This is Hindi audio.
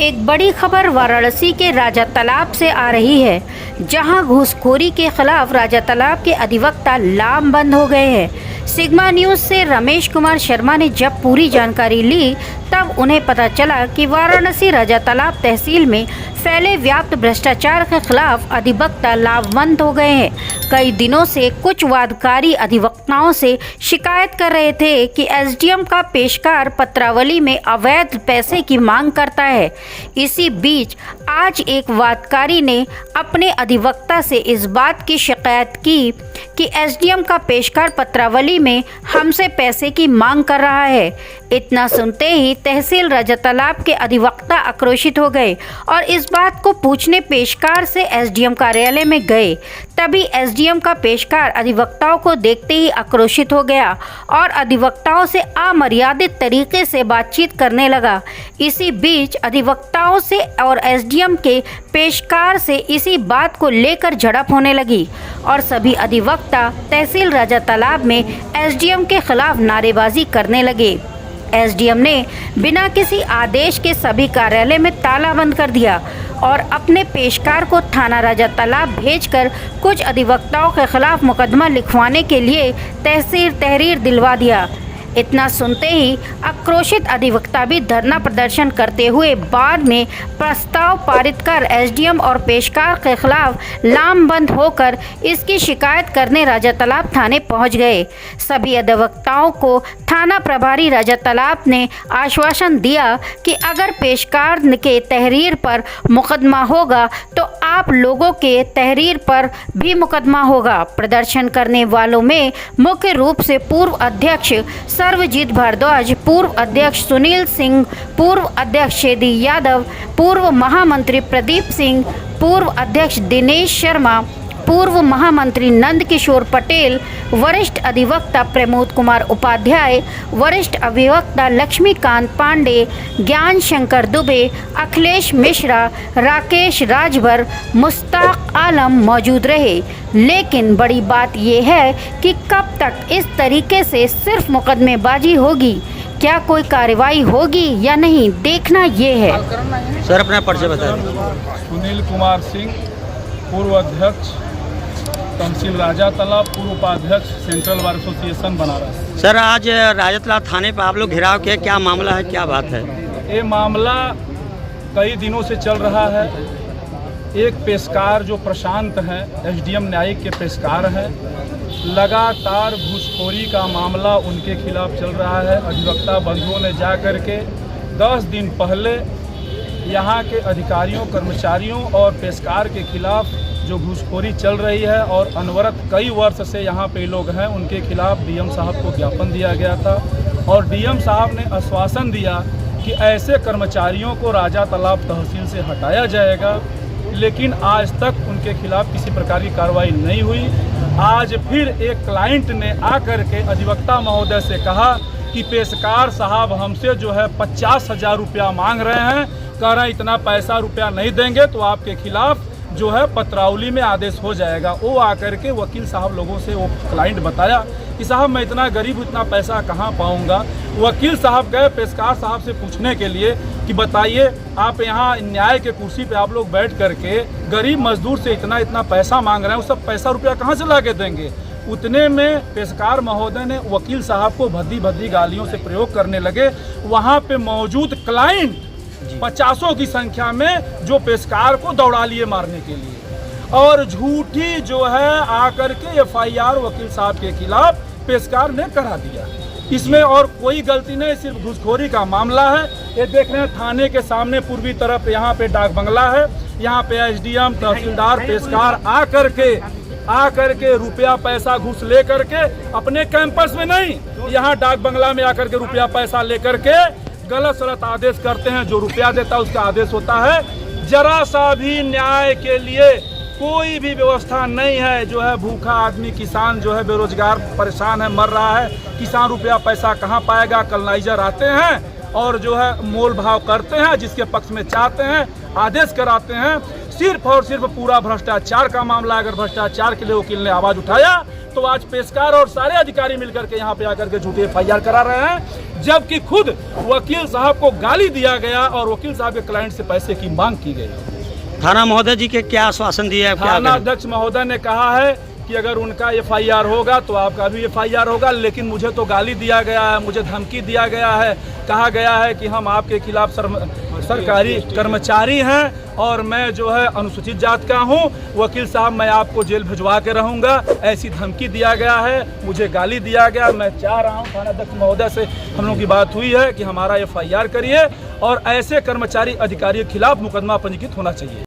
एक बड़ी खबर वाराणसी के राजा तालाब से आ रही है, जहां घूसखोरी के खिलाफ राजा तालाब के अधिवक्ता लामबंद हो गए हैं। सिग्मा न्यूज़ से रमेश कुमार शर्मा ने जब पूरी जानकारी ली, तब उन्हें पता चला कि वाराणसी राजा तालाब तहसील में फैले व्याप्त भ्रष्टाचार के खिलाफ अधिवक्ता लामबंद हो गए हैं। कई दिनों से कुछ वादकारी अधिवक्ताओं से शिकायत कर रहे थे कि एसडीएम का पेशकार पत्रावली में अवैध पैसे की मांग करता है। इसी बीच आज एक वादकारी ने अपने अधिवक्ता से इस बात की शिकायत की कि एसडीएम का पेशकार पत्रावली में हमसे पैसे की मांग कर रहा है। इतना सुनते ही तहसील राजा तालाब के अधिवक्ता आक्रोशित हो गए और इस बात को पूछने पेशकार से एसडीएम कार्यालय में गए। तभी एसडीएम का पेशकार अधिवक्ताओं को देखते ही आक्रोशित हो गया और अधिवक्ताओं से अमर्यादित तरीके से बातचीत करने लगा। इसी बीच अधिवक्ताओं से और एसडीएम के पेशकार से इसी बात को लेकर झड़प होने लगी और सभी अधिवक्ता तहसील राजा तालाब में एसडीएम के खिलाफ नारेबाजी करने लगे। एसडीएम ने बिना किसी आदेश के सभी कार्यालय में ताला बंद कर दिया और अपने पेशकार को थाना राजा तालाब भेजकर कुछ अधिवक्ताओं के खिलाफ मुकदमा लिखवाने के लिए तहरीर दिलवा दिया। इतना सुनते ही आक्रोशित अधिवक्ता भी धरना प्रदर्शन करते हुए बाद में प्रस्ताव पारित कर एसडीएम और पेशकार के खिलाफ लामबंद होकर इसकी शिकायत करने राजा तालाब थाने पहुंच गए। सभी अधिवक्ताओं को थाना प्रभारी राजा तालाब ने आश्वासन दिया कि अगर पेशकार के तहरीर पर मुकदमा होगा तो आप लोगों के तहरीर पर भी मुकदमा होगा। प्रदर्शन करने वालों में मुख्य रूप से पूर्व अध्यक्ष सर्वजीत भारद्वाज, पूर्व अध्यक्ष सुनील सिंह, पूर्व अध्यक्ष शेदी यादव, पूर्व महामंत्री प्रदीप सिंह, पूर्व अध्यक्ष दिनेश शर्मा, पूर्व महामंत्री नंद किशोर पटेल, वरिष्ठ अधिवक्ता प्रमोद कुमार उपाध्याय, वरिष्ठ अधिवक्ता लक्ष्मीकांत पांडे, ज्ञान शंकर दुबे, अखिलेश मिश्रा, राकेश राजभर, मुश्ताक आलम मौजूद रहे। लेकिन बड़ी बात यह है कि कब तक इस तरीके से सिर्फ मुकदमेबाजी होगी, क्या कोई कार्रवाई होगी या नहीं, देखना ये है। सर अपना परिचय बताएं। सुनील कुमार सिंह, पूर्व अध्यक्ष तहसील राजा तालाब, पूर्व उपाध्यक्ष central bar association Banaras. Sir आज राजा तालाब थाने पर आप लोग घेराव किया, क्या मामला है, क्या बात है? ये मामला कई दिनों से चल रहा है। एक पेशकार जो प्रशांत हैं, एसडीएम न्यायिक के पेशकार हैं, लगातार घूसखोरी का मामला उनके खिलाफ चल रहा है। अधिवक्ता बंधुओं ने जा कर के 10 दिन पहले यहाँ के अधिकारियों, कर्मचारियों और पेशकार के खिलाफ जो घूसखोरी चल रही है और अनवरत कई वर्ष से यहाँ पे लोग हैं, उनके खिलाफ डीएम साहब को ज्ञापन दिया गया था और डीएम साहब ने आश्वासन दिया कि ऐसे कर्मचारियों को राजा तालाब तहसील से हटाया जाएगा। लेकिन आज तक उनके खिलाफ किसी प्रकार की कार्रवाई नहीं हुई। आज फिर एक क्लाइंट ने आकर के अधिवक्ता महोदय से कहा कि पेशकार साहब हमसे जो है 50,000 रुपया मांग रहे हैं, कह रहे हैं इतना पैसा रुपया नहीं देंगे तो आपके खिलाफ जो है पत्रावली में आदेश हो जाएगा। वो आकर के वकील साहब लोगों से वो क्लाइंट बताया कि साहब मैं इतना गरीब इतना पैसा कहाँ पाऊंगा। वकील साहब गए पेशकार साहब से पूछने के लिए कि बताइए आप यहाँ न्याय के कुर्सी पे आप लोग बैठ करके गरीब मजदूर से इतना इतना पैसा मांग रहे हैं, वो सब पैसा रुपया कहाँ से ला के देंगे। उतने में पेशकार महोदय ने वकील साहब को भद्दी भद्दी गालियों से प्रयोग करने लगे। वहाँ पे मौजूद क्लाइंट 50 की संख्या में जो पेशकार को दौड़ा लिए मारने के लिए और झूठी जो है आकर के एफआईआर वकील साहब के खिलाफ पेशकार ने करा दिया। इसमें और कोई गलती नहीं, सिर्फ घूसखोरी का मामला है। ये देख रहे हैं थाने के सामने पूर्वी तरफ यहाँ पे डाक बंगला है। यहाँ पे एसडीएम, तहसीलदार, पेशकार आकर के रुपया पैसा घूस ले करके अपने कैंपस में नहीं, यहाँ डाक बंगला में आकर के रुपया पैसा लेकर के गलत सलत आदेश करते हैं। जो रुपया देता है उसका आदेश होता है। जरा सा भी न्याय के लिए कोई भी व्यवस्था नहीं है। जो है भूखा आदमी, किसान जो है बेरोजगार परेशान है, मर रहा है। किसान रुपया पैसा कहाँ पाएगा? कलनाइजर आते हैं और जो है मोल भाव करते हैं, जिसके पक्ष में चाहते हैं आदेश कराते हैं। सिर्फ और सिर्फ पूरा भ्रष्टाचार का मामला, अगर भ्रष्टाचार के लिए वकील ने आवाज उठाया तो आज पेशकार और सारे अधिकारी मिलकर के यहाँ पे आकर के झूठी FIR करा रहे हैं, जबकि खुद वकील साहब को गाली दिया गया और वकील साहब के क्लाइंट से पैसे की मांग की गई। थाना महोदय जी के क्या आश्वासन दिया है? थाना अध्यक्ष महोदय ने कहा है कि अगर उनका FIR होगा तो आपका भी FIR होगा, लेकिन मुझे तो गाली दिया गया है, मुझे धमकी दिया गया है, कहा गया है कि हम आपके खिलाफ सरकारी कर्मचारी हैं और मैं जो है अनुसूचित जात का हूं, वकील साहब मैं आपको जेल भिजवा के रहूंगा, ऐसी धमकी दिया गया है, मुझे गाली दिया गया। मैं चाह रहा हूं थाना अध्यक्ष महोदय से हम लोगों की बात हुई है कि हमारा FIR करिए और ऐसे कर्मचारी अधिकारियों के खिलाफ मुकदमा पंजीकृत होना चाहिए।